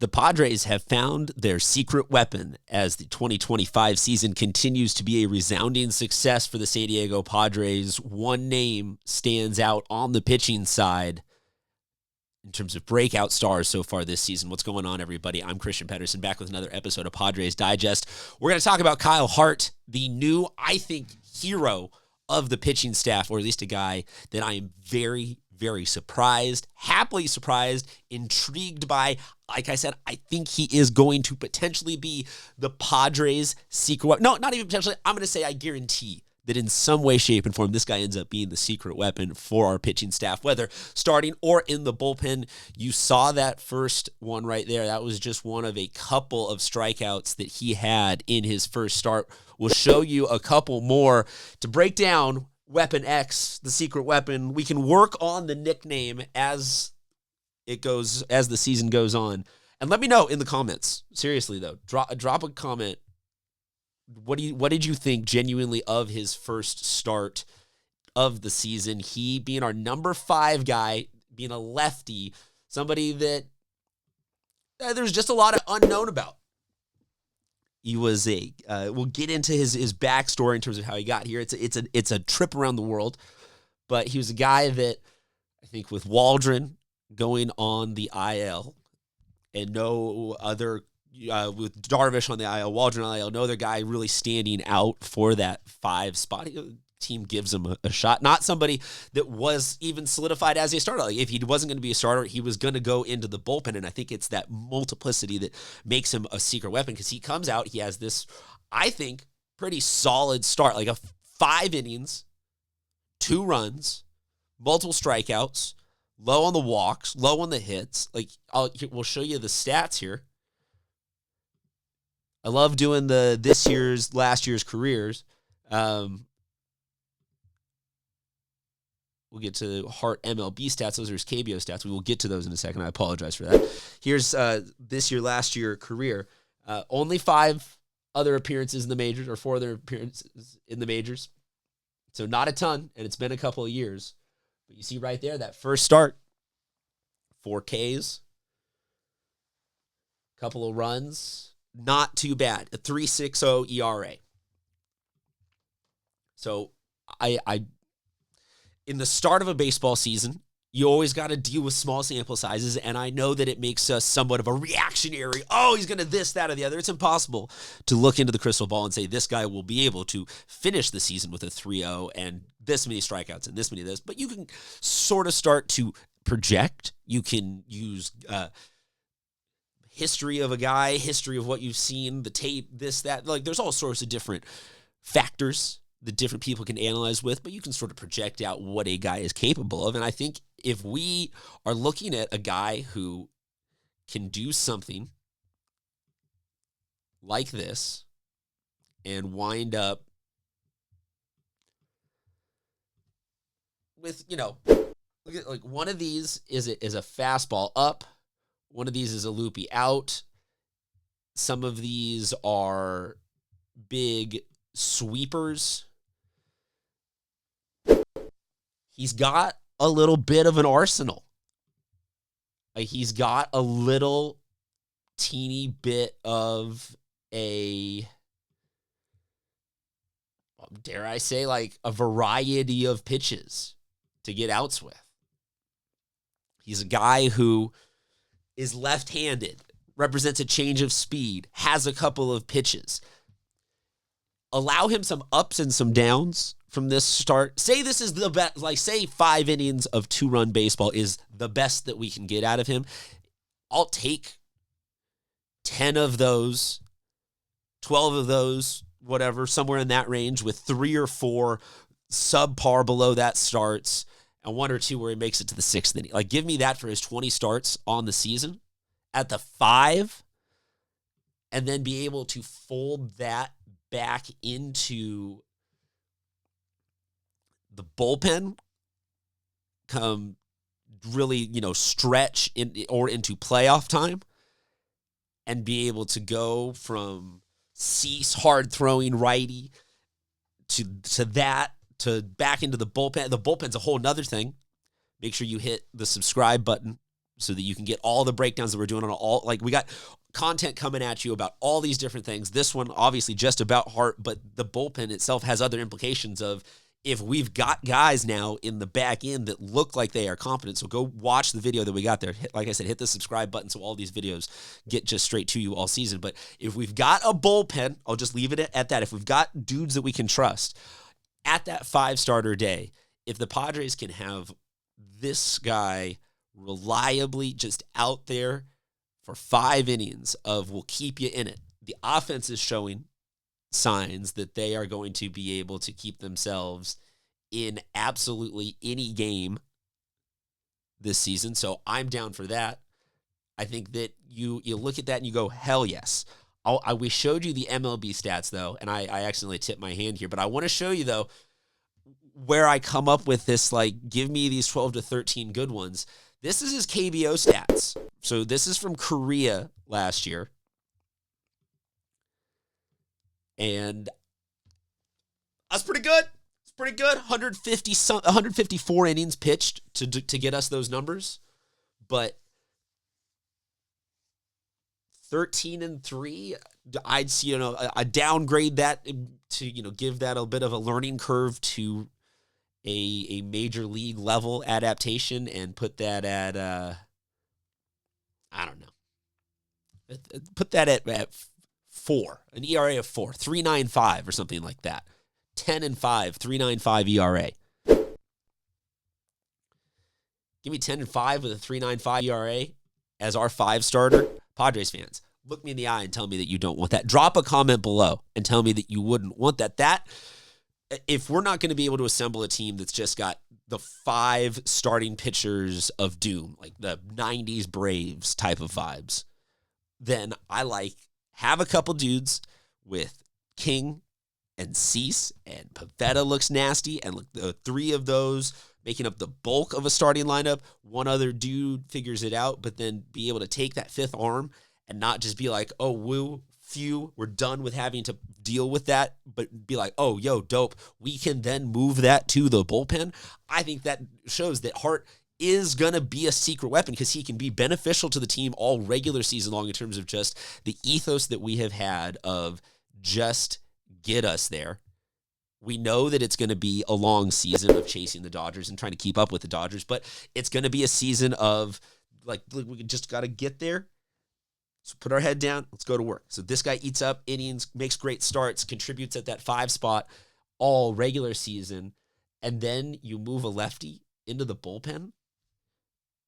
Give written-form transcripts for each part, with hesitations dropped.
The Padres have found their secret weapon as the 2025 season continues to be a resounding success for the San Diego Padres. One name stands out on the pitching side in terms of breakout stars so far this season. What's going on, everybody? I'm Christian Pedersen, back with another episode of Padres Digest. We're going to talk about Kyle Hart, the new, I think, hero of the pitching staff, or at least a guy that I am very surprised, happily surprised, intrigued by. Like I said, I think he is going to potentially be the Padres' secret weapon. No, not even potentially. I'm going to say I guarantee that in some way, shape, and form, this guy ends up being the secret weapon for our pitching staff, whether starting or in the bullpen. You saw that first one right there. That was just one of a couple of strikeouts that he had in his first start. We'll show you a couple more to break down Weapon X, the secret weapon. We can work on the nickname as it goes, as the season goes on. And let me know in the comments. Seriously though, drop a comment. What did you think genuinely of his first start of the season? He being our number 5 guy, being a lefty, somebody that there's just a lot of unknown about. He was we'll get into his backstory in terms of how he got here. It's a trip around the world, but he was a guy that I think with Waldron going on the IL and no other, with Darvish on the IL, Waldron on the IL, no other guy really standing out for that 5 spot. Team gives him a shot. Not somebody that was even solidified as a starter. Like if he wasn't going to be a starter, he was going to go into the bullpen. And I think it's that multiplicity that makes him a secret weapon, because he comes out, he has this, I think, pretty solid start, like a 5 innings, 2 runs, multiple strikeouts, low on the walks, low on the hits. Like we'll show you the stats here. I love doing last year's careers. We'll get to Hart MLB stats. Those are his KBO stats. We will get to those in a second. I apologize for that. Here's last year career. Only 5 other appearances in the majors, or 4 other appearances in the majors. So not a ton, and it's been a couple of years. But you see right there, that first start, 4 Ks, couple of runs, not too bad. A 3.60 ERA. So in the start of a baseball season, you always got to deal with small sample sizes, and I know that it makes us somewhat of a reactionary, he's going to this, that, or the other. It's impossible to look into the crystal ball and say this guy will be able to finish the season with a 3.0 and this many strikeouts and this many of this, but you can sort of start to project. You can use history of a guy, history of what you've seen, the tape, this, that. Like there's all sorts of different factors that different people can analyze with, but you can sort of project out what a guy is capable of. And I think if we are looking at a guy who can do something like this and wind up with, look at, like, one of these is a fastball up, one of these is a loopy out, some of these are big sweepers. He's got a little bit of an arsenal. Like he's got a little teeny bit of a, dare I say, like a variety of pitches to get outs with. He's a guy who is left-handed, represents a change of speed, has a couple of pitches. Allow him some ups and some downs from this start. Say this is the best, like say 5 innings of 2-run baseball is the best that we can get out of him. I'll take 10 of those, 12 of those, whatever, somewhere in that range, with 3 or 4 subpar below that starts and 1 or 2 where he makes it to the 6th inning. Like give me that for his 20 starts on the season at the 5, and then be able to fold that back into the bullpen, come really, stretch into playoff time, and be able to go from cease hard throwing righty to back into the bullpen. The bullpen's a whole nother thing. Make sure you hit the subscribe button so that you can get all the breakdowns that we're doing on all, like we got content coming at you about all these different things. This one obviously just about Hart, but the bullpen itself has other implications of if we've got guys now in the back end that look like they are competent. So go watch the video that we got there. Like I said, hit the subscribe button so all these videos get just straight to you all season. But if we've got a bullpen, I'll just leave it at that. If we've got dudes that we can trust at that 5-starter day, if the Padres can have this guy reliably just out there for 5 innings of will keep you in it, the offense is showing signs that they are going to be able to keep themselves in absolutely any game this season. So I'm down for that. I think that you look at that and you go, hell yes. We showed you the MLB stats, though, and I accidentally tipped my hand here, but I want to show you, though, where I come up with this, like, give me these 12 to 13 good ones. This is his KBO stats. So this is from Korea last year. And that's pretty good. It's pretty good. 154 innings pitched to get us those numbers. But 13-3, I'd see, I downgrade that to, give that a bit of a learning curve to a major league level adaptation and put that at, I don't know. Put that at 4, an ERA of 4, 3.95 or something like that. 10-5, 3.95 ERA. Give me 10-5 with a 3.95 ERA as our 5-starter. Padres fans, look me in the eye and tell me that you don't want that. Drop a comment below and tell me that you wouldn't want that. If we're not going to be able to assemble a team that's just got the 5 starting pitchers of doom, like the 90s Braves type of vibes, then I have a couple dudes with King and Cease, and Pavetta looks nasty, and look, the 3 of those making up the bulk of a starting lineup. One other dude figures it out, but then be able to take that 5th arm and not just be like, oh, woo, phew, we're done with having to deal with that, but be like, oh, yo, dope, we can then move that to the bullpen. I think that shows that Hart is going to be a secret weapon because he can be beneficial to the team all regular season long in terms of just the ethos that we have had of just get us there. We know that it's going to be a long season of chasing the Dodgers and trying to keep up with the Dodgers, but it's going to be a season of, we just got to get there. So put our head down. Let's go to work. So this guy eats up innings, makes great starts, contributes at that 5 spot all regular season, and then you move a lefty into the bullpen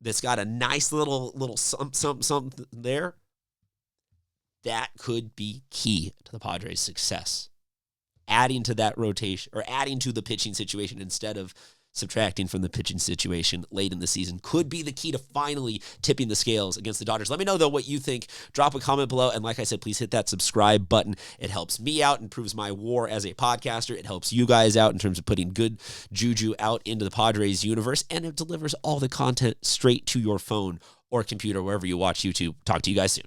that's got a nice little something there. That could be key to the Padres' success. Adding to that rotation, or adding to the pitching situation instead of subtracting from the pitching situation late in the season, could be the key to finally tipping the scales against the Dodgers. Let me know, though, what you think. Drop a comment below, and like I said, please hit that subscribe button. It helps me out and proves my war as a podcaster. It helps you guys out in terms of putting good juju out into the Padres universe, and it delivers all the content straight to your phone or computer, wherever you watch YouTube. Talk to you guys soon.